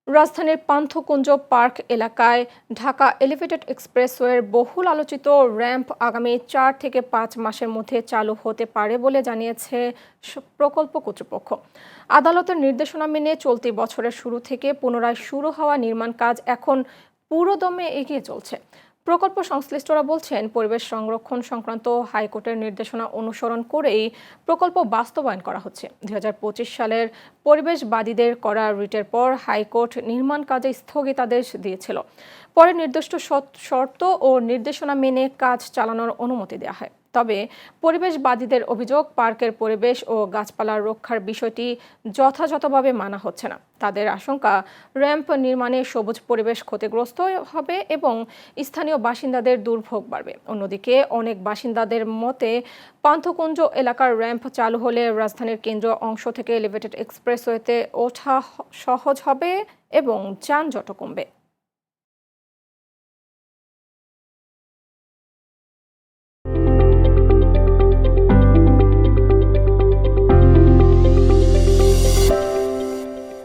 রাজধানীর পান্থকুঞ্জ পার্ক এলাকায় ঢাকা এলিভেটেড এক্সপ্রেসওয়ের বহুল আলোচিত র্যাম্প আগামী ৪ থেকে ৫ মাসের মধ্যে চালু হতে পারে বলে জানিয়েছে প্রকল্প কর্তৃপক্ষ। আদালতের নির্দেশনা মেনে চলতি বছরের শুরু থেকে পুনরায় শুরু হওয়া নির্মাণ কাজ এখন পুরোদমে এগিয়ে চলছে। প্রকল্প সংশ্লিষ্টরা বলছেন, পরিবেশ সংরক্ষণ সংক্রান্ত হাইকোর্টের নির্দেশনা অনুসরণ করেই প্রকল্প বাস্তবায়ন করা হচ্ছে। ২০২৫ সালের পরিবেশবাদীদের করা রিটের পর হাইকোর্ট নির্মাণ কাজে স্থগিতাদেশ দিয়েছিল। পরে নির্দিষ্ট শর্ত ও নির্দেশনা মেনে কাজ চালানোর অনুমতি দেওয়া হয়। তবে পরিবেশবাদীদের অভিযোগ, পার্কের পরিবেশ ও গাছপালা রক্ষার বিষয়টি যথাযথভাবে মানা হচ্ছে না। তাদের আশঙ্কা, র্যাম্প নির্মাণে সবুজ পরিবেশ ক্ষতিগ্রস্ত হবে এবং স্থানীয় বাসিন্দাদের দুর্ভোগ বাড়বে। অন্যদিকে অনেক বাসিন্দাদের মতে, পান্থকুঞ্জ এলাকার র্যাম্প চালু হলে রাজধানীর কেন্দ্র অংশ থেকে এলিভেটেড এক্সপ্রেসওয়েতে ওঠা সহজ হবে এবং যানজটও কমবে।